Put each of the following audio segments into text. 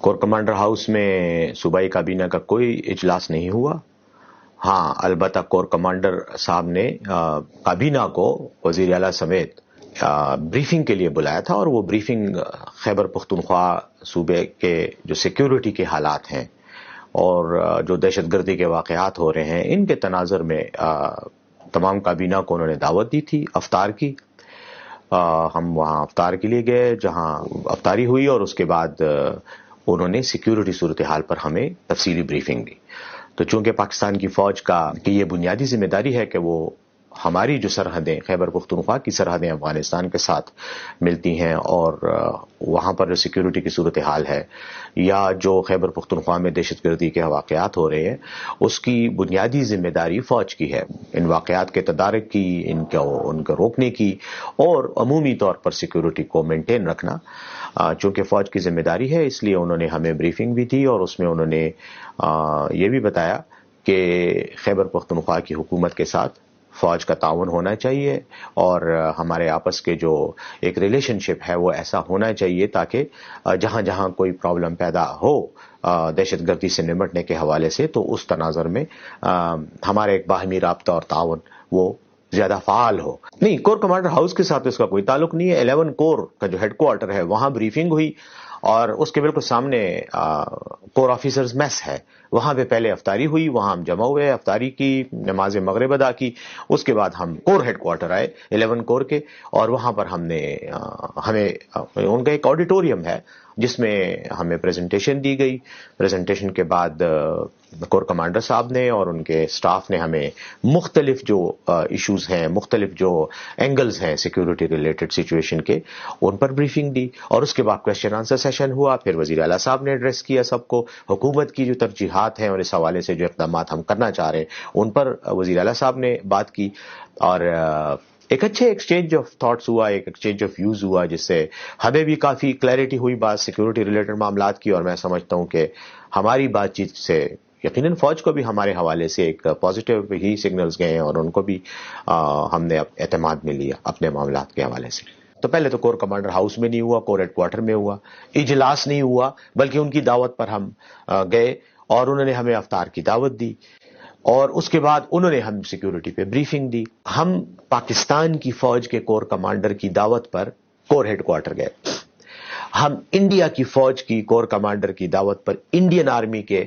Corps commander house میں صوبائی کابینہ کا کوئی اجلاس نہیں ہوا. ہاں البتہ کور کمانڈر صاحب نے کابینہ کو وزیر اعلیٰ سمیت بریفنگ کے لیے بلایا تھا، اور وہ بریفنگ خیبر پختونخوا صوبے کے جو سیکیورٹی کے حالات ہیں اور جو دہشت گردی کے واقعات ہو رہے ہیں ان کے تناظر میں تمام کابینہ کو انہوں نے دعوت دی تھی افطار کی. ہم وہاں افطار کے لیے گئے جہاں افطاری ہوئی، اور اس کے بعد انہوں نے سیکیورٹی صورتحال پر ہمیں تفصیلی بریفنگ دی. تو چونکہ پاکستان کی فوج کا یہ بنیادی ذمہ داری ہے کہ وہ ہماری جو سرحدیں خیبر پختونخوا کی سرحدیں افغانستان کے ساتھ ملتی ہیں، اور وہاں پر جو سیکیورٹی کی صورتحال ہے یا جو خیبر پختونخوا میں دہشت گردی کے واقعات ہو رہے ہیں اس کی بنیادی ذمہ داری فوج کی ہے، ان واقعات کے تدارک کی، ان کو روکنے کی اور عمومی طور پر سیکیورٹی کو مینٹین رکھنا. چونکہ فوج کی ذمہ داری ہے اس لیے انہوں نے ہمیں بریفنگ بھی دی، اور اس میں انہوں نے یہ بھی بتایا کہ خیبر پختونخوا کی حکومت کے ساتھ فوج کا تعاون ہونا چاہیے، اور ہمارے آپس کے جو ایک ریلیشن شپ ہے وہ ایسا ہونا چاہیے تاکہ جہاں جہاں کوئی پرابلم پیدا ہو دہشت گردی سے نمٹنے کے حوالے سے تو اس تناظر میں ہمارے ایک باہمی رابطہ اور تعاون وہ زیادہ فعال ہو. نہیں، کور کمانڈر ہاؤس کے ساتھ اس کا کوئی تعلق نہیں ہے. 11 کور کا جو ہیڈ کوارٹر ہے وہاں بریفنگ ہوئی، اور اس کے بالکل سامنے کور آفیسرز میس ہے، وہاں پہ پہلے افطاری ہوئی، وہاں ہم جمع ہوئے، افطاری کی، نماز مغرب ادا کی. اس کے بعد ہم کور ہیڈ کوارٹر آئے 11 کور کے، اور وہاں پر ہمیں ان کا ایک آڈیٹوریم ہے جس میں ہمیں پریزنٹیشن دی گئی. پریزنٹیشن کے بعد کور کمانڈر صاحب نے اور ان کے سٹاف نے ہمیں مختلف جو ایشوز ہیں، مختلف جو اینگلز ہیں سیکیورٹی ریلیٹڈ سچویشن کے، ان پر بریفنگ دی. اور اس کے بعد کویسچن آنسر سیشن ہوا. پھر وزیر اعلیٰ صاحب نے ایڈریس کیا سب کو، حکومت کی جو ترجیحات ہیں اور اس حوالے سے جو اقدامات ہم کرنا چاہ رہے ہیں ان پر وزیر اعلیٰ صاحب نے بات کی، اور ایک اچھے ایکسچینج آف تھاٹس ہوا، ایک ایکسچینج آف ویوز ہوا، جس سے ہمیں بھی کافی کلیئرٹی ہوئی بات سیکیورٹی ریلیٹڈ معاملات کی. اور میں سمجھتا ہوں کہ ہماری بات چیت سے یقیناً فوج کو بھی ہمارے حوالے سے ایک پازیٹیو ہی سگنلز گئے ہیں، اور ان کو بھی ہم نے اعتماد میں لیا اپنے معاملات کے حوالے سے. تو پہلے تو کور کمانڈر ہاؤس میں نہیں ہوا، کور ہیڈ کوارٹر میں ہوا، اجلاس نہیں ہوا، بلکہ ان کی دعوت پر ہم گئے اور انہوں نے ہمیں افطار کی دعوت دی، اور اس کے بعد انہوں نے ہم سیکیورٹی پہ بریفنگ دی. ہم پاکستان کی فوج کے کور کمانڈر کی دعوت پر کور ہیڈ کوارٹر گئے. ہم انڈیا کی فوج کی کور کمانڈر کی دعوت پر انڈین آرمی کے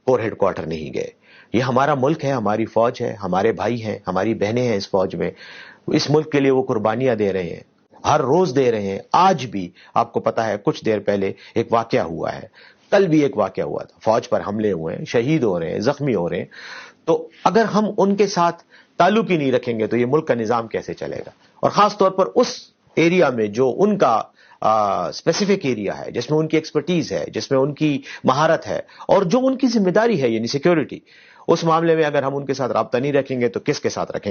کور ہیڈ کوارٹر نہیں گئے. یہ ہمارا ملک ہے، ہماری فوج ہے، ہمارے بھائی ہیں، ہماری بہنیں ہیں اس فوج میں. اس ملک کے لیے وہ قربانیاں دے رہے ہیں، ہر روز دے رہے ہیں. آج بھی آپ کو پتا ہے کچھ دیر پہلے ایک واقعہ ہوا ہے، کل بھی ایک واقعہ ہوا تھا، فوج پر حملے ہوئے ہیں، شہید ہو رہے ہیں، زخمی ہو رہے ہیں. تو اگر ہم ان کے ساتھ تعلق ہی نہیں رکھیں گے تو یہ ملک کا نظام کیسے چلے گا؟ اور خاص طور پر اس ایریا میں جو ان کا اسپیسیفک ایریا ہے، جس میں ان کی ایکسپرٹیز ہے، جس میں ان کی مہارت ہے، اور جو ان کی ذمہ داری ہے یعنی سیکیورٹی، اس معاملے میں اگر ہم ان کے ساتھ رابطہ نہیں رکھیں گے تو کس کے ساتھ رکھیں گے؟